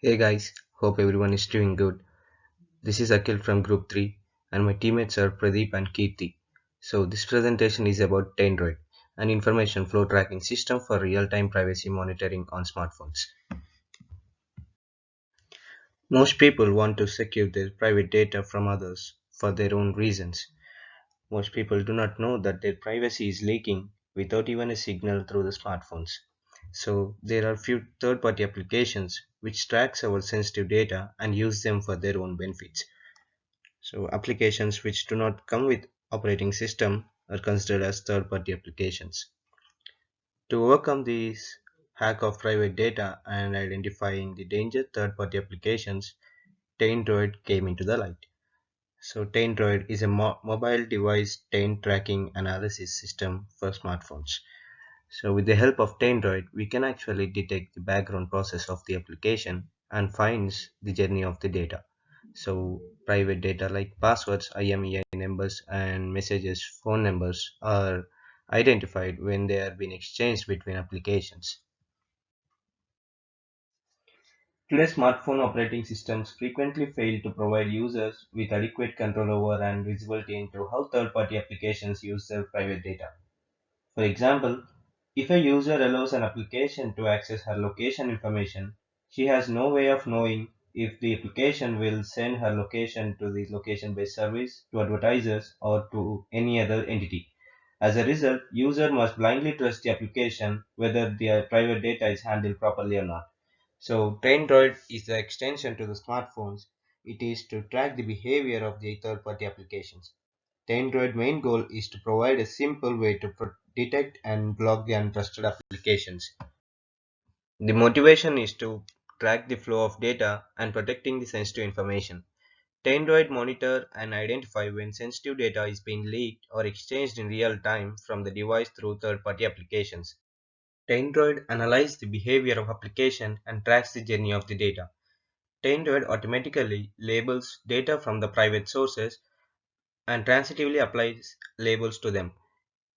Hey guys, hope everyone is doing good. This is Akhil from Group 3 and my teammates are Pradeep and Kirti. So this presentation is about Tendroid, an information flow tracking system for real-time privacy monitoring on smartphones. Most people want to secure their private data from others for their own reasons. Most people do not know that their privacy is leaking without even a signal through the smartphones. So there are few third-party applications which tracks our sensitive data and use them for their own benefits. So applications which do not come with operating system are considered as third-party applications. To overcome this hack of private data and identifying the danger third-party applications, Taindroid came into the light. So Taindroid is a mobile device taint tracking analysis system for smartphones. So with the help of Taindroid, we can actually detect the background process of the application and finds the journey of the data. So private data like passwords, IMEI numbers and messages, phone numbers are identified when they are being exchanged between applications. Today, smartphone operating systems frequently fail to provide users with adequate control over and visibility into how third-party applications use their private data. For example, if a user allows an application to access her location information, she has no way of knowing if the application will send her location to the location-based service, to advertisers, or to any other entity. As a result, user must blindly trust the application whether their private data is handled properly or not. So, Traindroid is the extension to the smartphones. It is to track the behavior of the third-party applications. The Android main goal is to provide a simple way to detect and block the untrusted applications. The motivation is to track the flow of data and protecting the sensitive information. The Android monitor and identify when sensitive data is being leaked or exchanged in real time from the device through third-party applications. The Android analyzes the behavior of application and tracks the journey of the data. The Android automatically labels data from the private sources and transitively applies labels to them.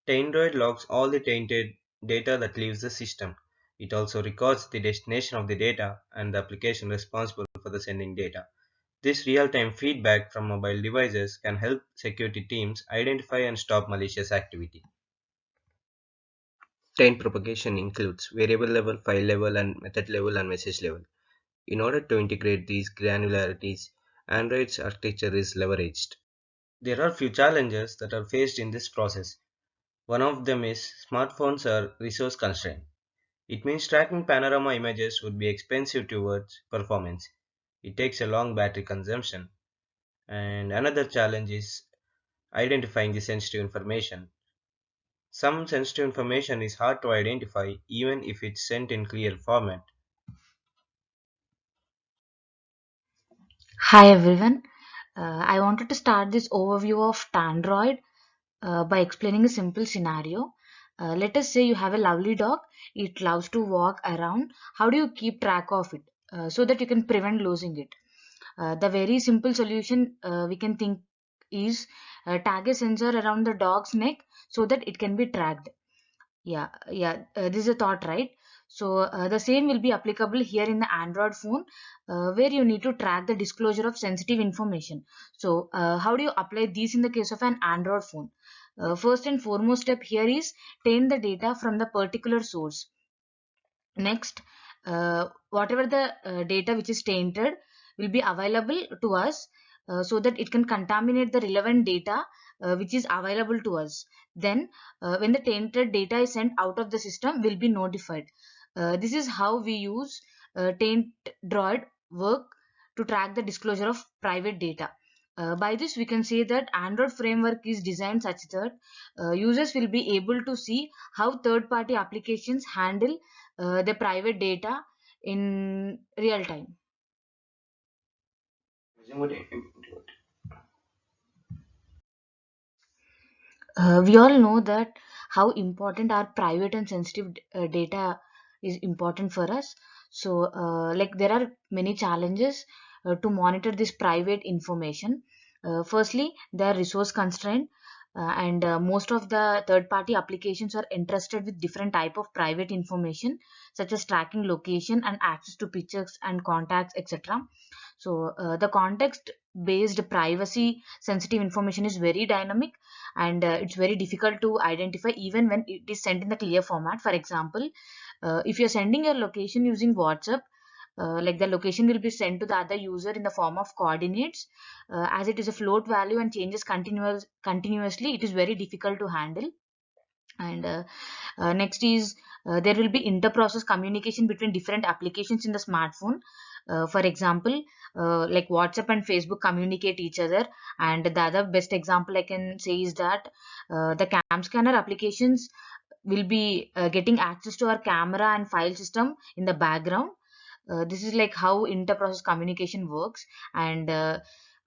Taintroid logs all the tainted data that leaves the system. It also records the destination of the data and the application responsible for the sending data. This real-time feedback from mobile devices can help security teams identify and stop malicious activity. Taint propagation includes variable level, file level, and method level and message level. In order to integrate these granularities, Android's architecture is leveraged. There are few challenges that are faced in this process. One of them is smartphones are resource constrained. It means tracking panorama images would be expensive towards performance. It takes a long battery consumption. And another challenge is identifying the sensitive information. Some sensitive information is hard to identify even if it's sent in clear format. Hi everyone. I wanted to start this overview of Tandroid by explaining a simple scenario. Let us say you have a lovely dog. It loves to walk around. How do you keep track of it so that you can prevent losing it? The very simple solution we can think is tag a sensor around the dog's neck so that it can be tracked. Yeah, this is a thought, right? So the same will be applicable here in the Android phone, where you need to track the disclosure of sensitive information. So how do you apply these in the case of an Android phone? First and foremost step here is obtain the data from the particular source. Next, whatever the data which is tainted will be available to us, so that it can contaminate the relevant data which is available to us. Then, when the tainted data is sent out of the system, will be notified. This is how we use taint droid work to track the disclosure of private data. By this, we can say that Android framework is designed such that users will be able to see how third-party applications handle the private data in real time. We all know that how important our private and sensitive data is important for us. So, like there are many challenges to monitor this private information. Firstly, they are resource constrained. and most of the third party applications are interested with different type of private information, such as tracking location and access to pictures and contacts, etc. So the context based privacy sensitive information is very dynamic, and it's very difficult to identify even when it is sent in the clear format. For example, if you're sending your location using WhatsApp, like the location will be sent to the other user in the form of coordinates. As it is a float value and changes continuously, it is very difficult to handle. And next is there will be inter-process communication between different applications in the smartphone. For example, like WhatsApp and Facebook communicate each other, and the other best example I can say is that the cam scanner applications will be getting access to our camera and file system in the background. This is like how inter-process communication works, and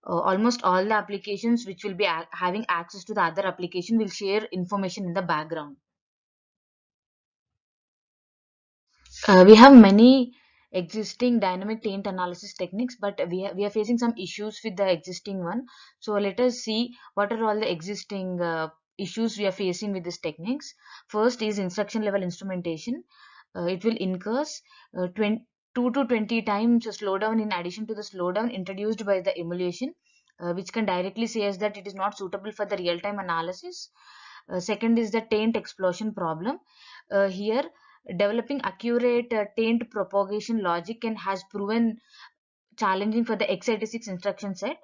almost all the applications which will be having access to the other application will share information in the background. We have many existing dynamic taint analysis techniques, but we are facing some issues with the existing one. So let us see what are all the existing issues we are facing with these techniques. First is instruction level instrumentation. It will incurs 2 to 20 times a slowdown in addition to the slowdown introduced by the emulation, which can directly say us that it is not suitable for the real-time analysis. Second is the taint explosion problem. Here, developing accurate taint propagation logic and has proven challenging for the x86 instruction set.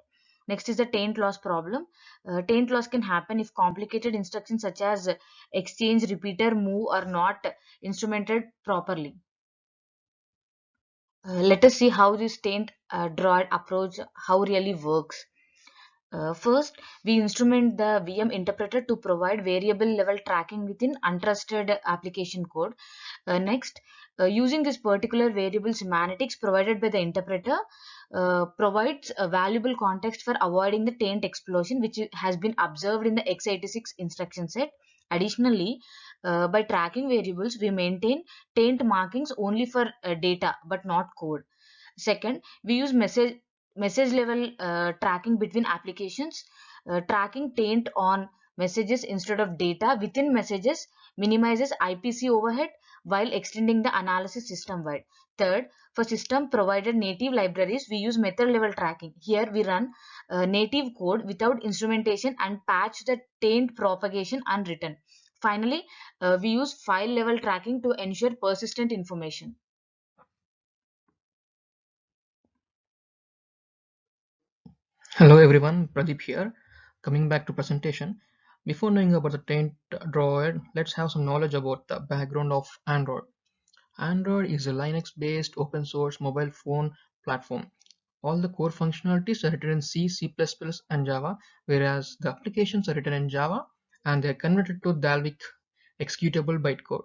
Next is the taint loss problem. Taint loss can happen if complicated instructions such as exchange, repeater, move are not instrumented properly. Let us see how this taint droid approach how really works. First, we instrument the VM interpreter to provide variable level tracking within untrusted application code. Next, using this particular variable semantics provided by the interpreter provides a valuable context for avoiding the taint explosion, which has been observed in the x86 instruction set. Additionally, by tracking variables, we maintain taint markings only for data but not code. Second, we use message level tracking between applications. Tracking taint on messages instead of data within messages minimizes IPC overhead while extending the analysis system wide. Third, for system provided native libraries, we use method level tracking. Here we run native code without instrumentation and patch the taint propagation unwritten. Finally, we use file level tracking to ensure persistent information. Hello everyone, Pradeep here. Coming back to presentation. Before knowing about the Taint Droid, let's have some knowledge about the background of Android. Android is a Linux-based open source mobile phone platform. All the core functionalities are written in C, C++, and Java, whereas the applications are written in Java and they are converted to Dalvik executable bytecode.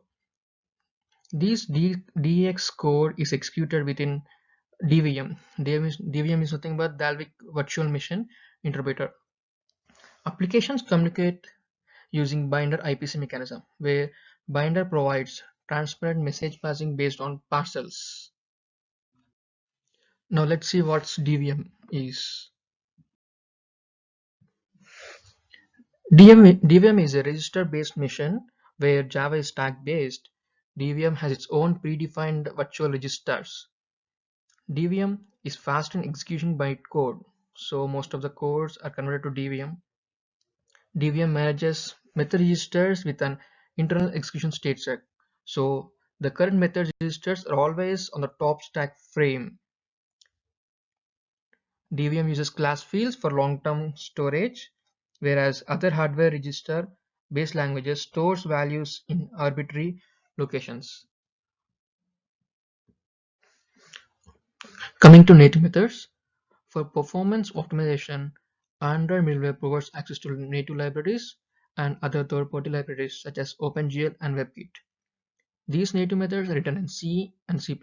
This DX code is executed within DVM. DVM is nothing but Dalvik Virtual Machine Interpreter. Applications communicate using binder IPC mechanism, where binder provides transparent message passing based on parcels. Now let's see what DVM is. DVM is a register-based machine where Java is tag-based. DVM has its own predefined virtual registers. DVM is fast in execution bytecode, so most of the codes are converted to DVM. DVM manages method registers with an internal execution state set. So the current method registers are always on the top stack frame. DVM uses class fields for long-term storage, whereas other hardware register based languages stores values in arbitrary locations. Coming to native methods, for performance optimization, Android middleware provides access to native libraries and other third-party libraries such as OpenGL and WebKit. These native methods are written in C and C++.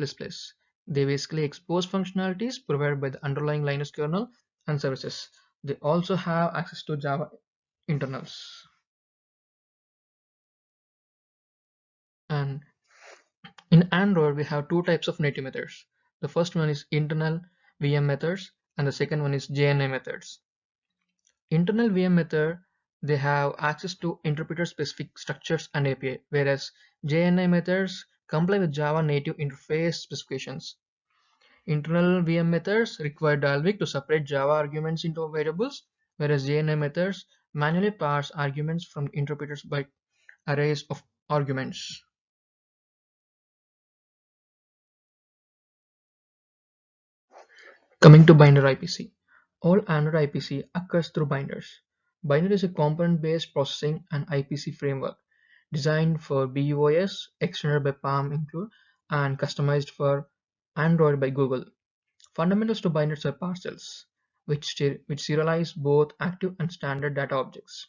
They basically expose functionalities provided by the underlying Linux kernel and services. They also have access to Java internals. And in Android, we have two types of native methods. The first one is internal VM methods, and the second one is JNI methods. Internal VM method They have access to interpreter-specific structures and API, whereas JNI methods comply with Java native interface specifications. Internal VM methods require Dalvik to separate Java arguments into variables, whereas JNI methods manually parse arguments from interpreters by arrays of arguments. Coming to binder IPC. All Android IPC occurs through binders. Binder is a component-based processing and IPC framework designed for BUOS, extended by Palm Include, and customized for Android by Google. Fundamentals to binders are parcels, which serialize both active and standard data objects.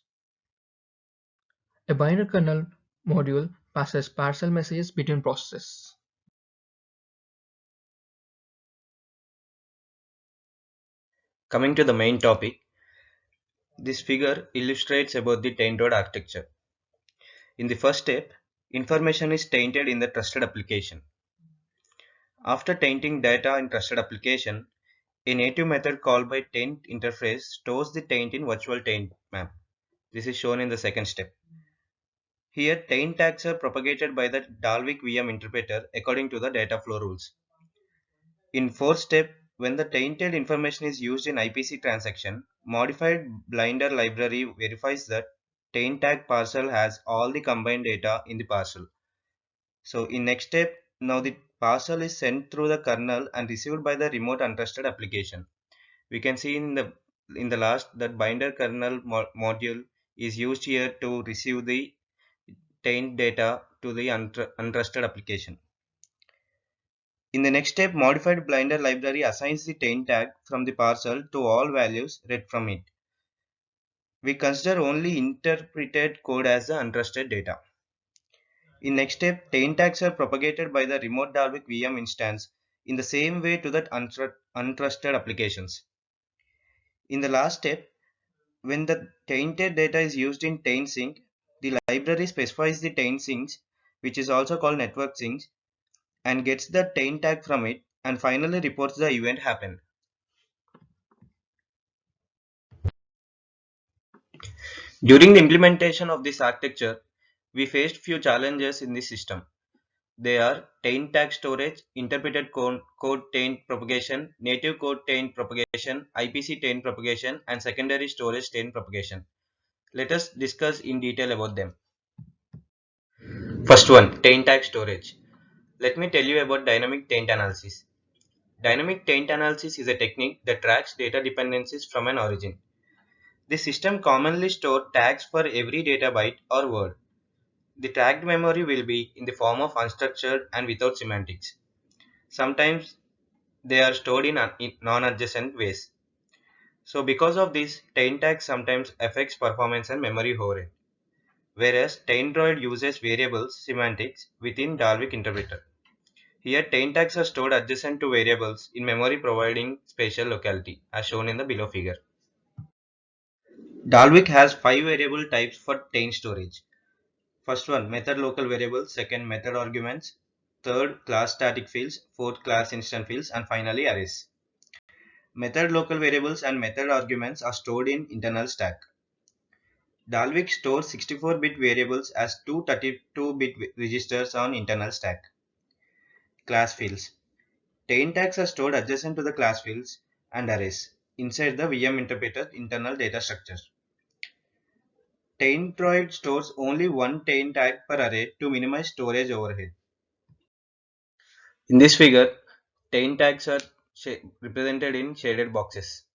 A binder kernel module passes parcel messages between processes. Coming to the main topic, this figure illustrates about the taint-rod architecture. In the first step, information is tainted in the trusted application. After tainting data in trusted application, a native method called by taint interface stores the taint in virtual taint map. This is shown in the second step. Here, taint tags are propagated by the Dalvik VM interpreter according to the data flow rules. In fourth step, when the tainted information is used in IPC transaction, modified Blinder library verifies that taint tag parcel has all the combined data in the parcel. So in next step, now the parcel is sent through the kernel and received by the remote untrusted application. We can see in the last that binder kernel module is used here to receive the taint data to the untrusted application. In the next step, modified Blinder library assigns the taint tag from the parcel to all values read from it. We consider only interpreted code as the untrusted data. In next step, taint tags are propagated by the remote Dalvik VM instance in the same way to that untrusted applications. In the last step, when the tainted data is used in taint sync, the library specifies the taint sinks, which is also called network sinks, and gets the taint tag from it and finally reports the event happened. During the implementation of this architecture, we faced few challenges in this system. They are taint tag storage, interpreted code taint propagation, native code taint propagation, IPC taint propagation, and secondary storage taint propagation. Let us discuss in detail about them. First one, taint tag storage. Let me tell you about dynamic taint analysis. Dynamic taint analysis is a technique that tracks data dependencies from an origin. The system commonly stores tags for every data byte or word. The tagged memory will be in the form of unstructured and without semantics. Sometimes they are stored in non-adjacent ways. So because of this, taint tag sometimes affects performance and memory overhead, whereas taint-droid uses variables semantics within Dalvik interpreter. Here, taint tags are stored adjacent to variables in memory providing spatial locality, as shown in the below figure. Dalvik has 5 variable types for taint storage. First one, method local variables. Second, method arguments. Third, class static fields. Fourth, class instant fields. And finally, arrays. Method local variables and method arguments are stored in internal stack. Dalvik stores 64-bit variables as two 32-bit registers on internal stack. Class fields. Taint tags are stored adjacent to the class fields and arrays inside the VM interpreter internal data structure. Taint-droid stores only one taint tag per array to minimize storage overhead. In this figure, taint tags are represented in shaded boxes.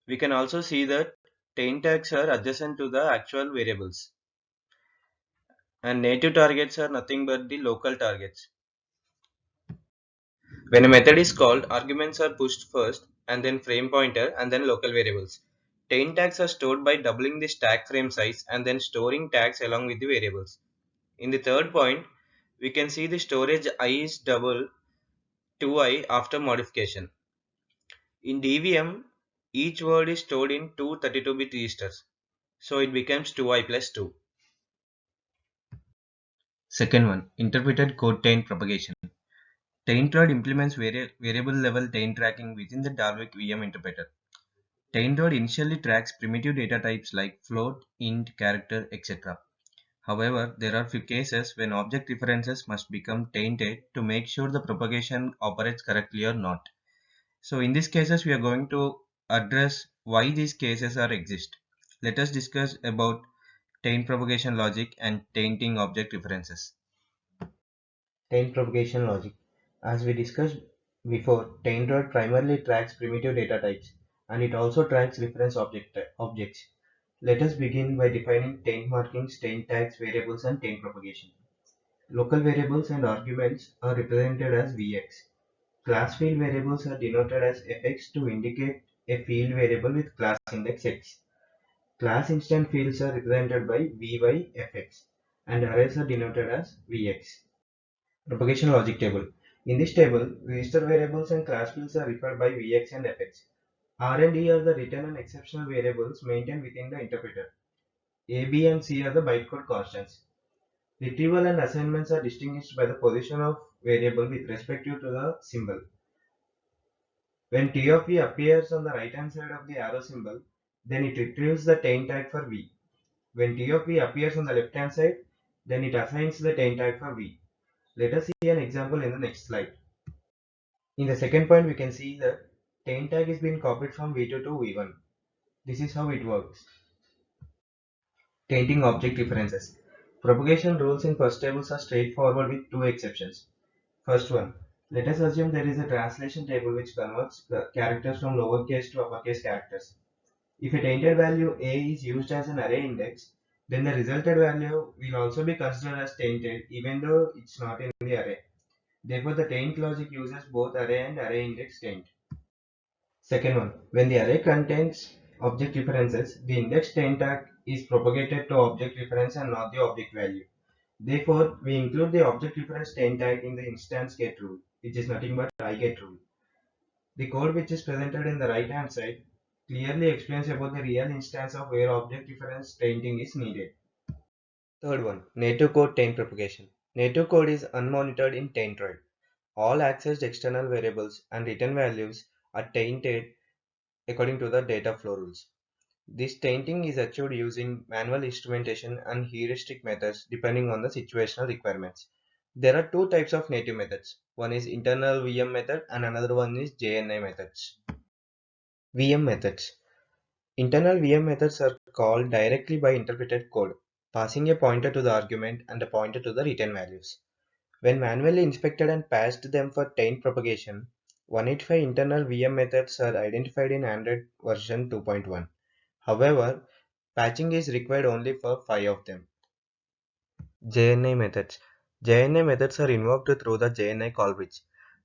We can also see that taint tags are adjacent to the actual variables, and native targets are nothing but the local targets. When a method is called, arguments are pushed first, and then frame pointer, and then local variables. Taint tags are stored by doubling the stack frame size and then storing tags along with the variables. In the third point, we can see the storage I is double 2i after modification. In DVM, each word is stored in two 32-bit registers, so it becomes 2i plus 2. Second one, interpreted code taint propagation. Taint-droid implements variable level taint tracking within the Dalvik VM interpreter. Taintroid initially tracks primitive data types like float, int, character, etc. However, there are few cases when object references must become tainted to make sure the propagation operates correctly or not. So in these cases, we are going to address why these cases are exist. Let us discuss about taint propagation logic and tainting object references. Taint propagation logic. As we discussed before, Taintroid primarily tracks primitive data types, and it also tracks reference objects. Let us begin by defining taint markings, taint tags, variables, and taint propagation. Local variables and arguments are represented as Vx. Class field variables are denoted as Fx to indicate a field variable with class index x. Class instant fields are represented by Vy Fx, and arrays are denoted as Vx. Propagation logic table. In this table, register variables and class fields are referred by Vx and Fx. R and E are the return and exceptional variables maintained within the interpreter. A, B, and C are the bytecode constants. Retrieval and assignments are distinguished by the position of variable with respect to the symbol. When T of V appears on the right hand side of the arrow symbol, then it retrieves the taint tag for V. When T of V appears on the left hand side, then it assigns the taint tag for V. Let us see an example in the next slide. In the second point, we can see that taint tag is being copied from V2 to V1. This is how it works. Tainting object references. Propagation rules in first tables are straightforward with two exceptions. First one, let us assume there is a translation table which converts the characters from lowercase to uppercase characters. If a tainted value A is used as an array index, then the resulted value will also be considered as tainted even though it's not in the array. Therefore, the taint logic uses both array and array index taint. Second one, when the array contains object references, the index taint tag is propagated to object reference and not the object value. Therefore, we include the object reference taint tag in the instance get rule, which is nothing but iGet rule. The code which is presented in the right hand side clearly explains about the real instance of where object reference tainting is needed. Third one, native code taint propagation. Native code is unmonitored in Taintroid. All accessed external variables and return values are tainted according to the data flow rules. This tainting is achieved using manual instrumentation and heuristic methods depending on the situational requirements. There are two types of native methods. One is internal VM method and another one is JNI methods. VM methods. Internal VM methods are called directly by interpreted code, passing a pointer to the argument and a pointer to the return values. When manually inspected and patched them for taint propagation, 185 internal VM methods are identified in Android version 2.1. However, patching is required only for 5 of them. JNI methods. JNI methods are invoked through the JNI call bridge.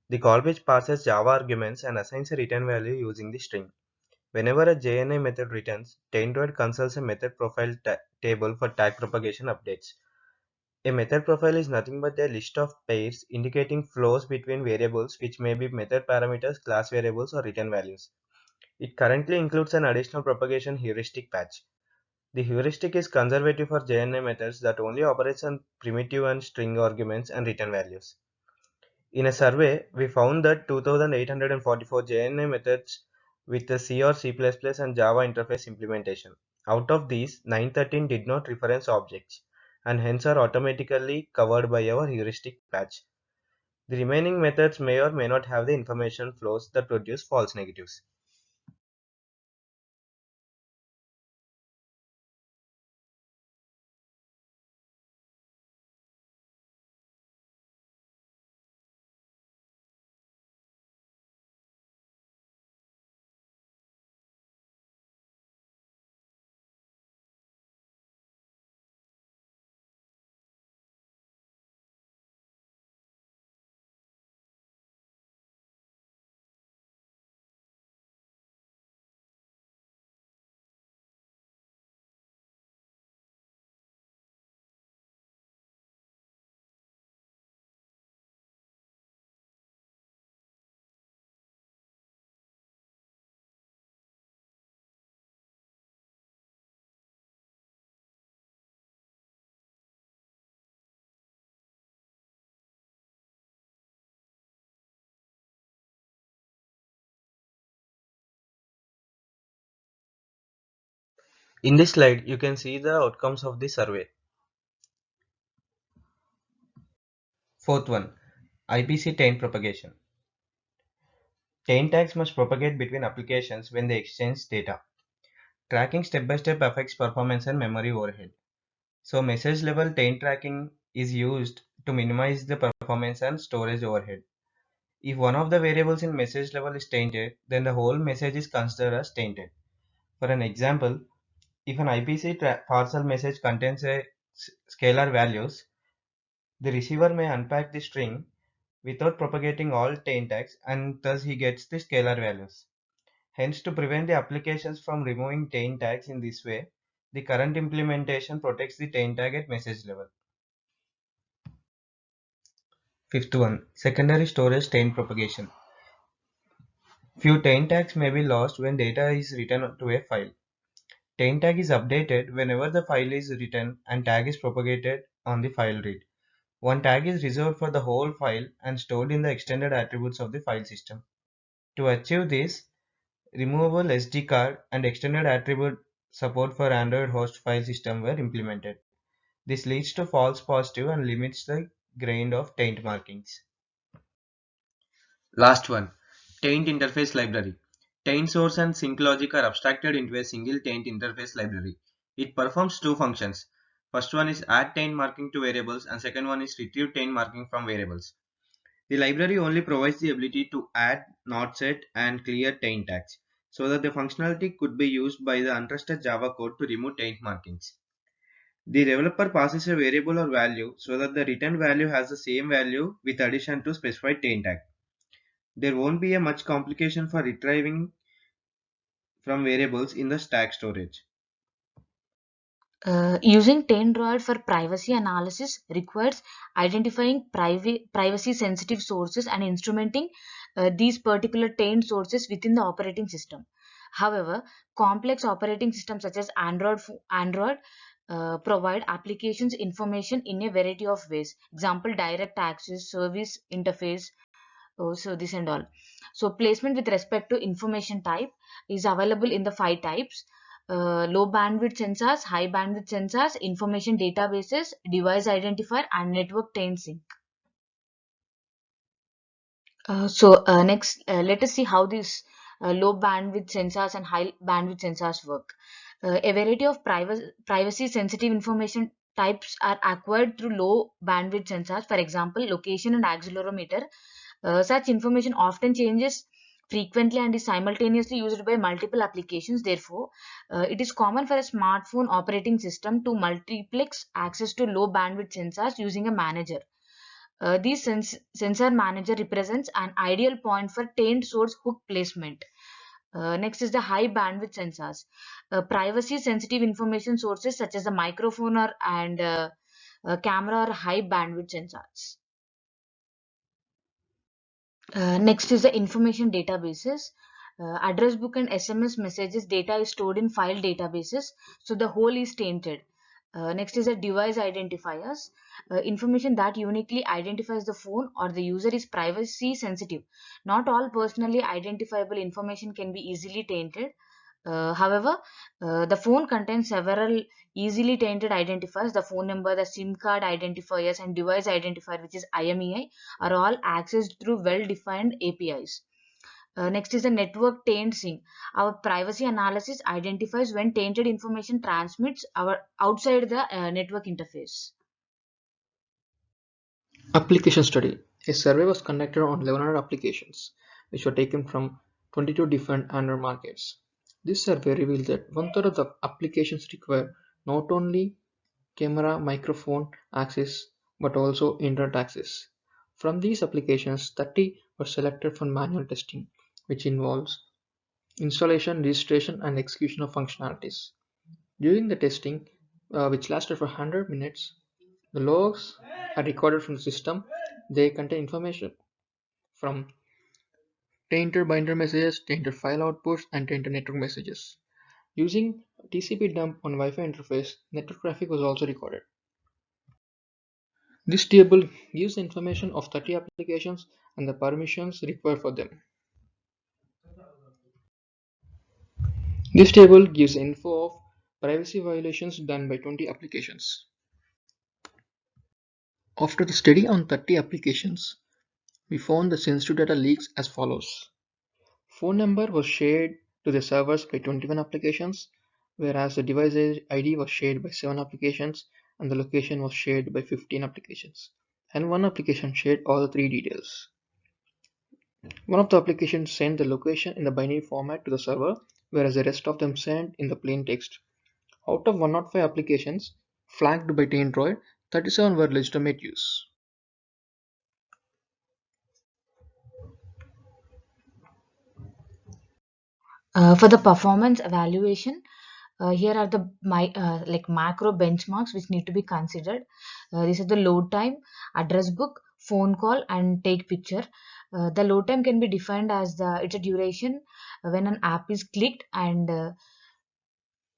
The call bridge passes Java arguments and assigns a return value using the string. Whenever a JNI method returns, Taintroid consults a method profile table for tag propagation updates. A method profile is nothing but a list of pairs indicating flows between variables which may be method parameters, class variables, or return values. It currently includes an additional propagation heuristic patch. The heuristic is conservative for JNI methods that only operates on primitive and string arguments and return values. In a survey, we found that 2,844 JNI methods with the C or C++ and Java interface implementation. Out of these, 913 did not reference objects and hence are automatically covered by our heuristic patch. The remaining methods may or may not have the information flows that produce false negatives. In this slide, you can see the outcomes of the survey. Fourth one, IPC taint propagation. Taint tags must propagate between applications when they exchange data. Tracking step-by-step affects performance and memory overhead. So message level taint tracking is used to minimize the performance and storage overhead. If one of the variables in message level is tainted, then the whole message is considered as tainted. For an example, if an IPC parcel message contains a scalar values, the receiver may unpack the string without propagating all taint tags, and thus he gets the scalar values. Hence, to prevent the applications from removing taint tags in this way, the current implementation protects the taint tag at message level. Fifth one, secondary storage taint propagation. Few taint tags may be lost when data is written to a file. Taint tag is updated whenever the file is written and tag is propagated on the file read. One tag is reserved for the whole file and stored in the extended attributes of the file system. To achieve this, removable SD card and extended attribute support for Android host file system were implemented. This leads to false positive and limits the grain of taint markings. Last one, taint interface library. Taint source and sync logic are abstracted into a single taint interface library. It performs two functions. First one is add taint marking to variables and second one is retrieve taint marking from variables. The library only provides the ability to add, not set, and clear taint tags, so that the functionality could be used by the untrusted Java code to remove taint markings. The developer passes a variable or value so that the return value has the same value with addition to specified taint tag. There won't be a much complication for retrieving from variables in the stack storage. Using Tendroid for privacy analysis requires identifying privacy sensitive sources and instrumenting these particular taint sources within the operating system. However, complex operating systems such as Android provide applications information in a variety of ways. Example, direct access, service interface, so this and all. So placement with respect to information type is available in the five types: low bandwidth sensors, high bandwidth sensors, information databases, device identifier, and network taint sync. Next, let us see how these low bandwidth sensors and high bandwidth sensors work. A variety of privacy sensitive information types are acquired through low bandwidth sensors. For example, location and accelerometer. Such information often changes frequently and is simultaneously used by multiple applications. Therefore, it is common for a smartphone operating system to multiplex access to low bandwidth sensors using a manager. This sensor manager represents an ideal point for taint source hook placement. Next is the high bandwidth sensors. Privacy sensitive information sources such as the microphone or and camera are high bandwidth sensors. Next is the information databases. Address book and SMS messages data is stored in file databases, so the whole is tainted. Next is the device identifiers. Information that uniquely identifies the phone or the user is privacy sensitive. Not all personally identifiable information can be easily tainted. However, the phone contains several easily tainted identifiers. The phone number, the SIM card identifiers, and device identifier, which is IMEI, are all accessed through well-defined APIs. Next is the network taint sync. Our privacy analysis identifies when tainted information transmits outside the network interface. Application study. A survey was conducted on 1100 applications, which were taken from 22 different Android markets. This survey revealed that one-third of the applications require not only camera, microphone access, but also internet access. From these applications, 30 were selected for manual testing, which involves installation, registration, and execution of functionalities. During the testing, which lasted for 100 minutes, the logs are recorded from the system. They contain information from tainted binder messages, tainted file outputs, and tainted network messages. Using TCP dump on Wi-Fi interface, network traffic was also recorded. This table gives the information of 30 applications and the permissions required for them. This table gives info of privacy violations done by 20 applications. After the study on 30 applications, we found the sensitive data leaks as follows. Phone number was shared to the servers by 21 applications, whereas the device ID was shared by 7 applications and the location was shared by 15 applications. And one application shared all the three details. One of the applications sent the location in the binary format to the server, whereas the rest of them sent in the plain text. Out of 105 applications flagged by Android, 37 were legitimate use. For the performance evaluation, here are the like macro benchmarks which need to be considered. These are the load time, address book, phone call, and take picture. The load time can be defined as it's a duration when an app is clicked and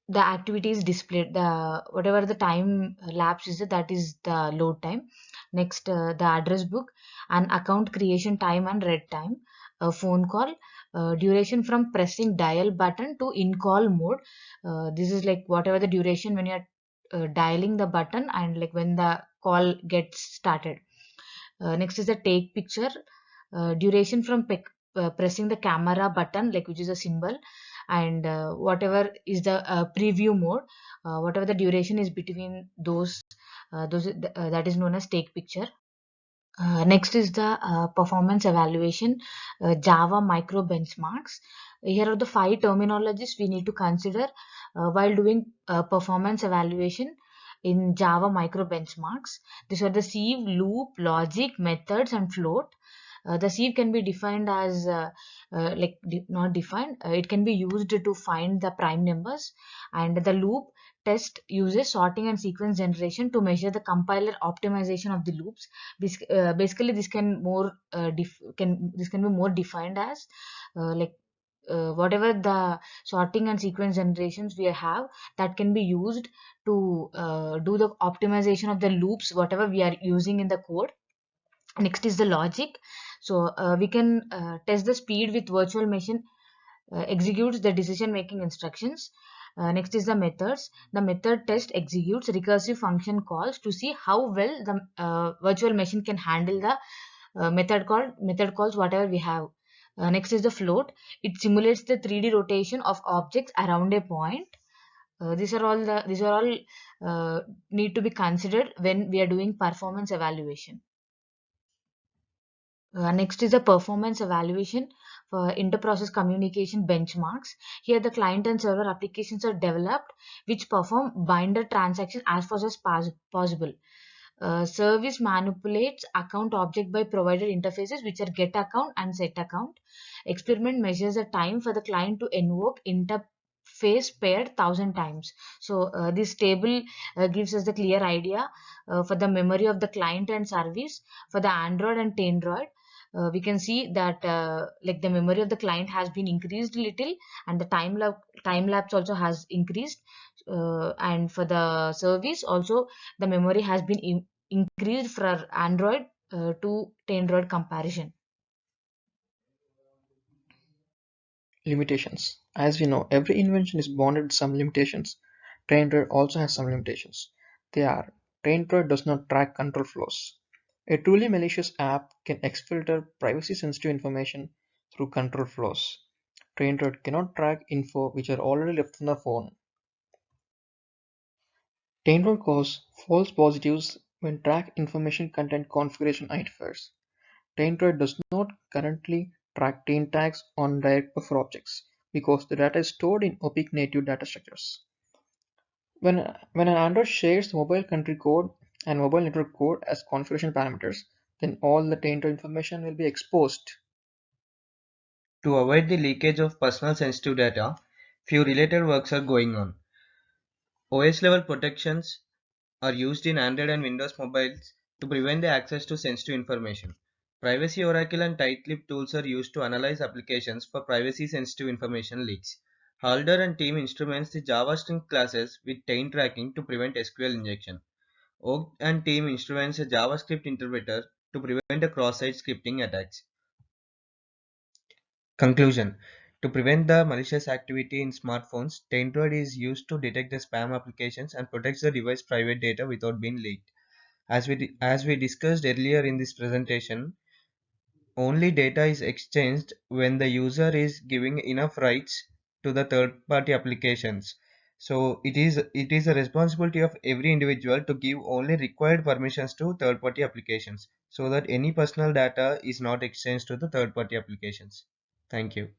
the activity is displayed. The whatever the time lapse is, that is the load time. Next, the address book and account creation time and read time. A phone call duration from pressing dial button to in call mode. This is like whatever the duration when you are dialing the button and like when the call gets started. Next is the take picture duration from pressing the camera button, like which is a symbol, and whatever is the preview mode, whatever the duration is between those that is known as take picture. Next is the performance evaluation, Java micro benchmarks. Here are the five terminologies we need to consider while doing performance evaluation in Java micro benchmarks. These are the sieve, loop, logic, methods, and float. The sieve can be defined as not defined. It can be used to find the prime numbers, and the loop test uses sorting and sequence generation to measure the compiler optimization of the loops. Basically, this can this can be more defined as whatever the sorting and sequence generations we have, that can be used to do the optimization of the loops whatever we are using in the code. Next is the logic. So we can test the speed with virtual machine executes the decision making instructions. Next is the methods. The method test executes recursive function calls to see how well the virtual machine can handle the method calls whatever we have. Next is the float. It simulates the 3D rotation of objects around a point. These are all need to be considered when we are doing performance evaluation. Next is the performance evaluation for inter-process communication benchmarks. Here, the client and server applications are developed which perform binder transaction as fast as possible. Service manipulates account object by provided interfaces which are get account and set account. Experiment measures the time for the client to invoke interface paired 1,000 times. So this table gives us the clear idea for the memory of the client and service for the Android and Android. We can see that like the memory of the client has been increased little, and the time lapse also has increased, and for the service also the memory has been increased for Android to Android comparison. Limitations. As we know, every invention is bounded with some limitations. Android also has some limitations. They are: Android does not track control flows. A truly malicious app can exfilter privacy-sensitive information through control flows. Android cannot track info which are already left on the phone. Android cause false positives when track information content configuration identifiers. Android does not currently track taint tags on direct buffer objects because the data is stored in opaque native data structures. When an Android shares mobile country code and mobile network code as configuration parameters, then all the Android information will be exposed. To avoid the leakage of personal sensitive data, few related works are going on. OS level protections are used in Android and Windows mobiles to prevent the access to sensitive information. Privacy Oracle and Tight-Lip tools are used to analyze applications for privacy-sensitive information leaks. Halder and team instruments the Java string classes with taint tracking to prevent SQL injection. Oak and team instruments a JavaScript interpreter to prevent a cross-site scripting attacks. Conclusion: To prevent the malicious activity in smartphones, Taintroid is used to detect the spam applications and protects the device private data without being leaked. As we discussed earlier in this presentation, only data is exchanged when the user is giving enough rights to the third-party applications. So it is a responsibility of every individual to give only required permissions to third-party applications so that any personal data is not exchanged to the third-party applications. Thank you.